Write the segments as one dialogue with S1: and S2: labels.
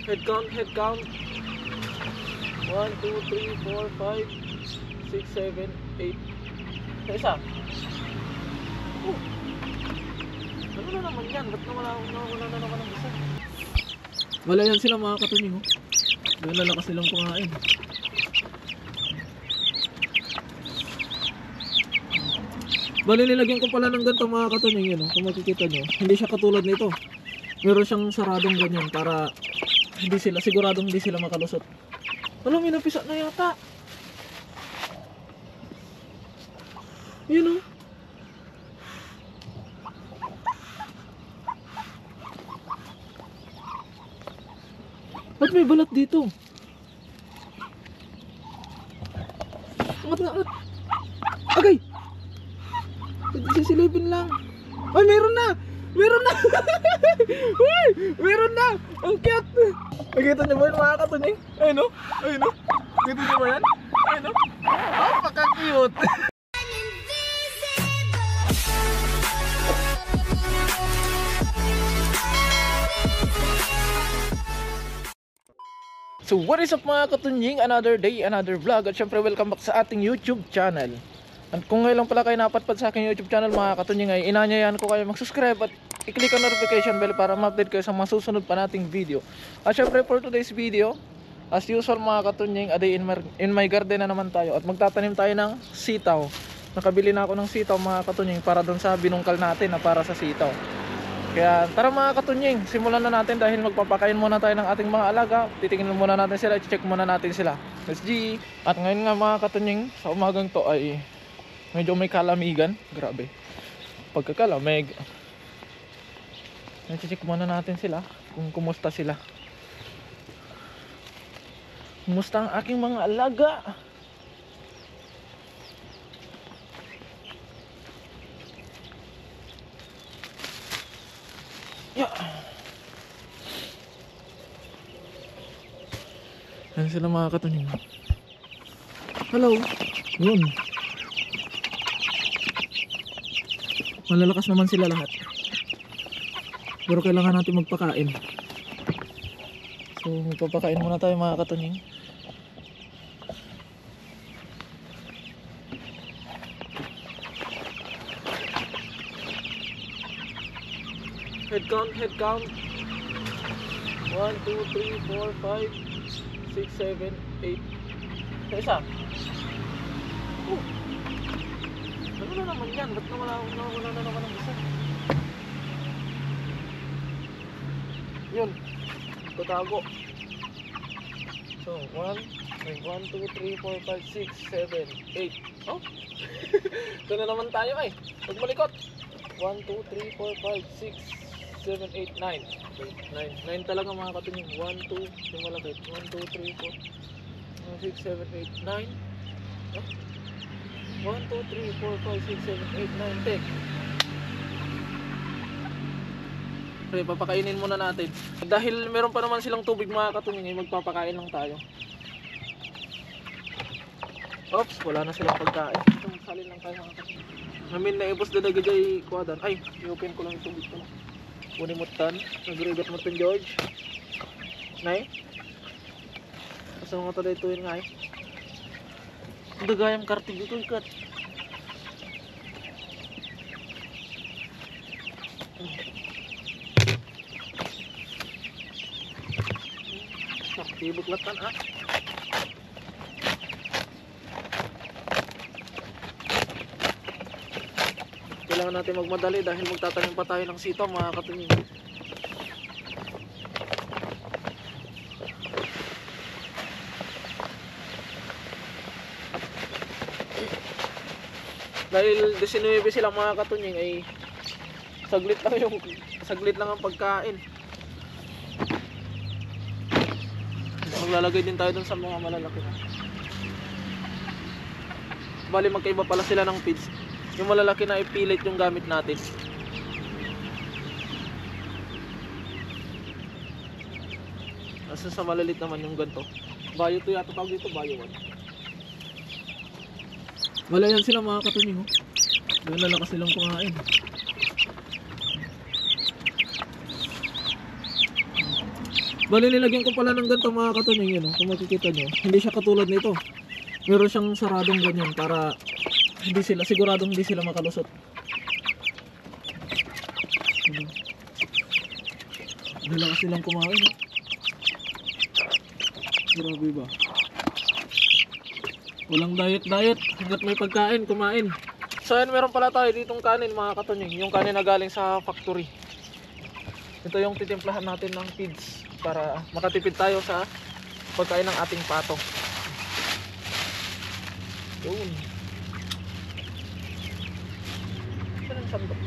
S1: Head count, head count. 1, 2, 3, 4, 5, 6, 7, 8. Sa isa. Oh. Ano na naman yan? Ba't nawala na naman ang isa? Wala yan sila mga katunying, oh. Doon lalakas silang kumain. Bali nilagyan ko pala ng ganito mga katunying yun, oh. Kung makikita nyo, hindi siya katulad nito. Meron siyang saradong ganyan para hindi sila, siguradong hindi sila makalusot. Alam, may napisa na yata. Yun, oh. Ba't may balat dito? Angat na, angat. Agay! Sisilipin lang. Ay, meron na! Meron na! Uy! Meron na! Ang cute! Nakita niyo ba yun mga katunying? Ayun, oh. Ayun, oh. Nakita niyo ba yan? Ayun, oh. Oh, paka-cute! So what is up mga katunying, another day, another vlog. At syempre welcome back sa ating YouTube channel. At kung ngayon lang pala kayo napatpad sa aking YouTube channel mga katunying, ay inanyayahan ko kayo mag-subscribe at i-click ang notification bell para ma-update kayo sa mga susunod pa nating video. At syempre for today's video, as usual mga katunying, a day in my garden na naman tayo. At magtatanim tayo ng sitaw. Nakabili na ako ng sitaw mga katunying para doon sa binungkal natin na para sa sitaw. Kaya tara mga katunying, simulan na natin dahil magpapakain muna tayo ng ating mga alaga. Titingnan muna natin sila, i-check muna natin sila. Let's G! At ngayon nga mga katunying, sa umagang to ay medyo may kalamigan. Grabe, pagkakalamig. I-check muna natin sila kung kumusta sila. Kumusta ang aking mga alaga? Yeah. Ayan sila mga katunying. Hello. Yun. Malalakas naman sila lahat. Pero kailangan natin magpakain. So magpapakain muna tayo mga katunying. Head count, head count. 1, 2, 3, 4, 5, 6, 7, 8. Sa isa. Oh. Ano na naman yan? Ba't nawala na naman ang isa? Yun. Tatago. So 1, 2, 3, 4, 5, 6, 7, 8. Oh. Ito na naman tayo ay. Huwag malikot. 1, 2, 3, 4, 5, 6, 7, 8, 9. 9 talaga mga katunying. 1, 2, yung malapit. 1, 2, 3, 4, 6, 7, 8, 9. 1, 2, 3, 4, 5, 6, 7, 8, 9, 10. Okay, papakainin muna natin. Dahil meron pa naman silang tubig mga katunying, magpapakain lang tayo. Oops, wala na silang pagkain. So, magsalin lang tayo mga katunying. Namin na ibos dadagay kuwadan. Ay, i-open ko lang yung tubig ko. Unimutan, nagrigat mo ito George. Nay? Asa mga taday ito yun nga eh. Ang dagayang kartig dito ikat. Kartibok latan ah. Kailangan natin magmadali dahil magtatanim pa tayo ng sitaw mga katunying. Dahil 19 sila mga katunying ay saglit lang ang pagkain. Maglalagay din tayo dun sa mga malalaki na. Bali magkaiba pala sila ng feeds. Yung malalaki na ipilit yung gamit natin. Asa sa malalit naman yung ganito. Bayo to yata tawag dito, bayo 1. Wala yan sila mga katunying, oh. Doon lalakas silang kumain. Bali nilagyan ko pala ng ganito mga katunying yun, kung makikita nyo. Hindi siya katulad nito. Meron siyang saradong ganyan para hindi sila, siguradong hindi sila makalusot. Dala kasi silang kumain. Grabe ba? Walang diet hanggat may pagkain, kumain. So yan, meron pala tayo ditong kanin mga katunying. Yung kanin na galing sa factory. Ito yung titimplahan natin ng feeds para makatipid tayo sa pagkain ng ating pato. Yun. Saan ang sandok?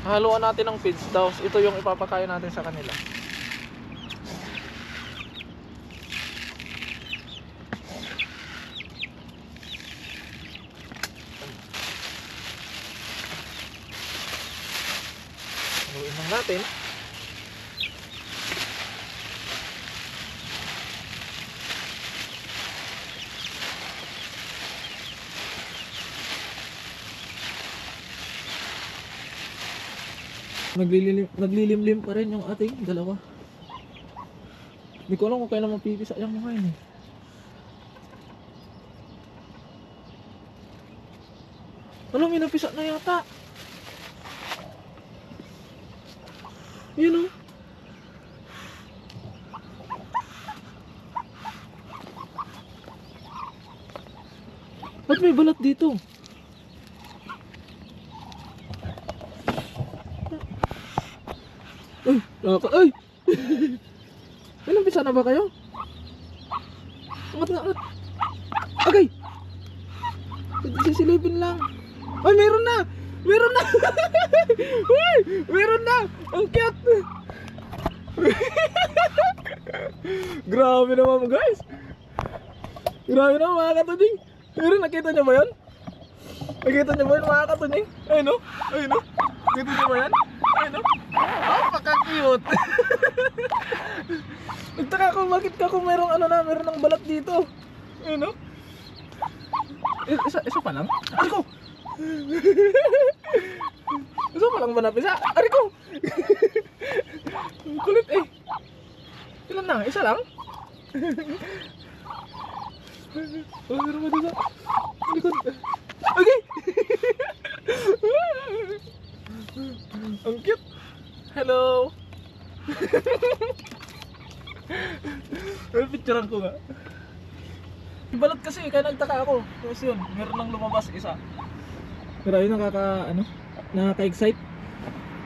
S1: Haluan natin ng feeds daw. Ito yung ipapakain natin sa kanila. Haluin lang natin. Naglilimlim pa rin yung ating dalawa. Hindi ko alam kung kailan mapipisa yung mga yun eh. Alam, may napisa na yata. Yun o. Ba't may balat dito? Ay, ay! May nampisa na ba kayo? Angat nga, angat. Agay! Sisilipin lang. Ay, meron na! Meron na! Uy! Meron na! Ang cute! Grabe naman guys! Grabe naman mga katunying! Meron, nakita nyo ba yun? Nakita nyo ba yun mga katunying? Ayun o! Ayun o! Nakita nyo ba yan? Ayun o! Napaka-cute! Nagtaka ko bakit ka kung merong ano na, meron ng balat dito. Ayun o. Isa pa lang? Ari ko! Isa pa lang ba napisa? Ari ko! Kulit eh. Ilan na? Isa lang? Oh, meron ba dito? Likod. Okay! Ang cute! Hello! Picturean ko nga. Balat kasi, kaya nagtaka ako. Tapos yun, meron lang lumabas isa. Pero yun nakaka-excite.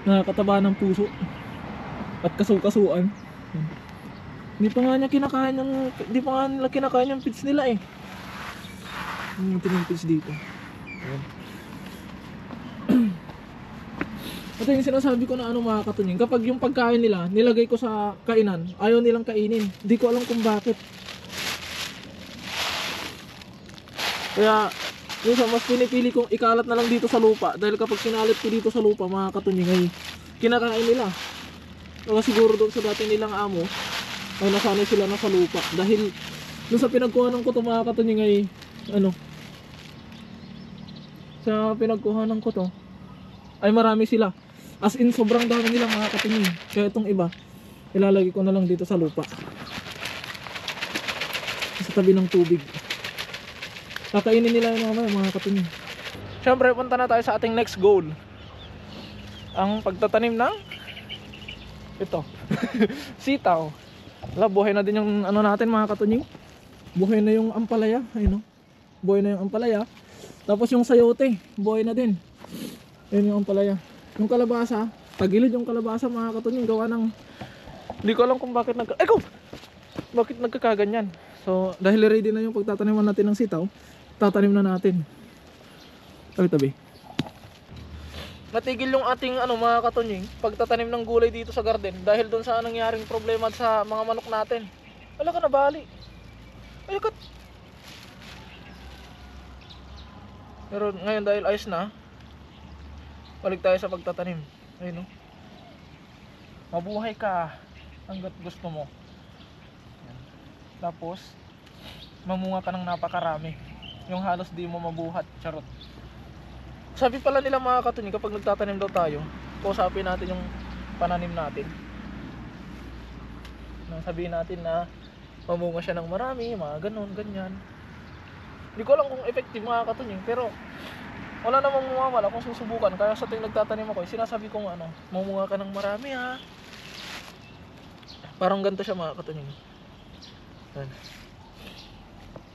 S1: Nakakataba ng puso. At kasu-kasuan. Hindi pa nga nila kinakain yung feeds nila eh. Ito yung feeds dito. Ayan. Ito yung sinasabi ko na mga katunying. Kapag yung pagkain nila, nilagay ko sa kainan, ayaw nilang kainin. Hindi ko alam kung bakit. Kaya, minsan mas pinipili kong ikalat na lang dito sa lupa. Dahil kapag kinalit ko dito sa lupa, mga katunying, ay kinakain nila. Kaya siguro doon sa dati nilang amo, ay nasanay sila na sa lupa. Dahil doon sa pinagkuhanan ko to mga katunying ay, sa pinagkuhanan ko to, ay marami sila. As in, sobrang dami nila mga katunying. Kaya itong iba, ilalagay ko na lang dito sa lupa. Sa tabi ng tubig. Kakainin nila yung mga katunying. Siyempre, punta na tayo sa ating next goal. Ang pagtatanim ng ito. Sitaw. Wala, buhay na din yung natin mga katunying. Buhay na yung ampalaya. Ayun o. Buhay na yung ampalaya. Tapos yung sayote, buhay na din. Ayun yung ampalaya. Yung kalabasa, tagilid yung kalabasa mga katunying, gawa ng, hindi ko alam kung bakit bakit nagkakaganyan. So dahil ready na yung pagtataniman natin ng sitaw, tatanim na natin. Tabi-tabi. Natigil yung ating mga katunying, pagtatanim ng gulay dito sa garden dahil doon sa nangyaring problema sa mga manok natin. Wala ka nabali. Ayun. Pero ngayon dahil ayos na, balik tayo sa pagtatanim. Ayun o. Mabuhay ka hanggat gusto mo. Yan. Tapos mamunga ka ng napakarami. Yung halos di mo mabuhat. Charot. Sabi pala nila mga katunying, kapag nagtatanim daw tayo, kausapin natin yung pananim natin. Sabihin natin na mamunga siya ng marami, mga ganon, ganyan. Hindi ko alam kung effective mga katunying, pero wala namang mawawala kung susubukan. Kaya sa tuwing nagtatanim ako, sinasabi kong ano, mamunga ka ng marami ha. Parang ganito siya mga katunying.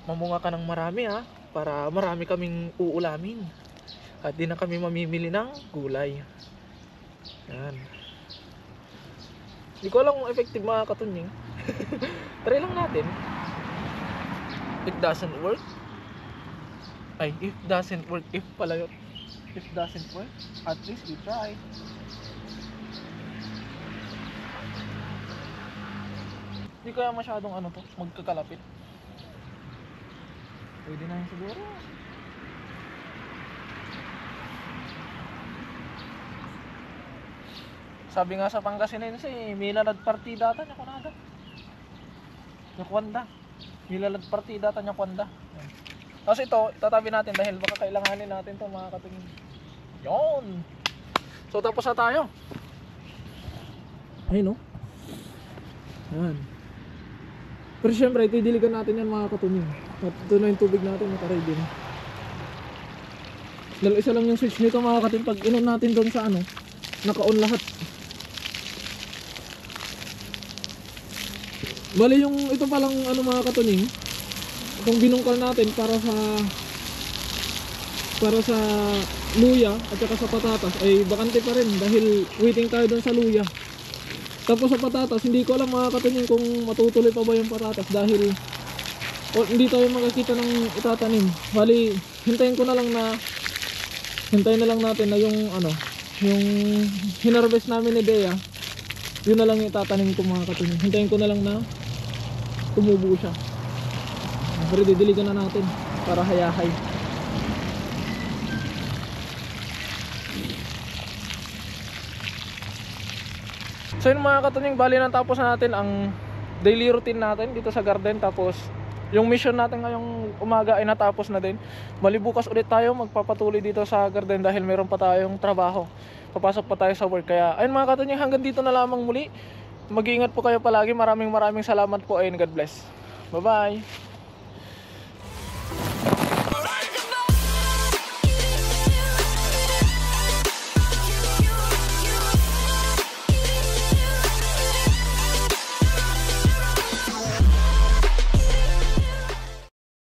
S1: Mamunga ka ng marami ha, para marami kaming uulamin. At di na kami mamimili ng gulay. Yan. Hindi ko alam kung effective mga katunying. Try lang natin. It doesn't work. Ay, if doesn't work, if pala yun. If doesn't work, at least we try. Hindi kaya masyadong ano to, magkakalapit. Pwede na yun siguro. Sabi nga sa Pangasinense, milalad partida ta niya kunada. Nyakwanda. Milalad partida ta nyakwanda. Tapos ito, itatabi natin dahil baka kailanganin natin to mga katunying. Yon. So tapos na tayo. Ayun no. Yan. Pero syempre, itidiligan natin yan mga katunying. At ito na yung tubig natin, nakaready na. Dahil isa lang yung switch nito mga katunying. Pag inon natin doon sa ano, naka-on lahat. Bali yung ito palang ano mga katunying, itong binungkal natin para sa luya at saka sa patatas ay bakante pa rin dahil waiting tayo doon sa luya. Tapos sa patatas, hindi ko alam mga katunying kung matutuloy pa ba yung patatas dahil hindi tayo makakita ng itatanim. Bali, hintayin na lang natin na yung ano, yung hinarvest namin ni Bea, yun na lang yung itatanim ko mga katunying. Hintayin ko na lang na tumubo siya. Pero didiligan na natin para hayahay. So yun mga katunying, bali na tapos na natin ang daily routine natin dito sa garden. Tapos yung mission natin ngayong umaga ay natapos na din. Bali bukas ulit tayo magpapatuloy dito sa garden dahil meron pa tayong trabaho. Papasok pa tayo sa work. Kaya ayun mga katunying, hanggang dito na lamang muli. Mag-iingat po kayo palagi. Maraming salamat po and God bless. Bye bye.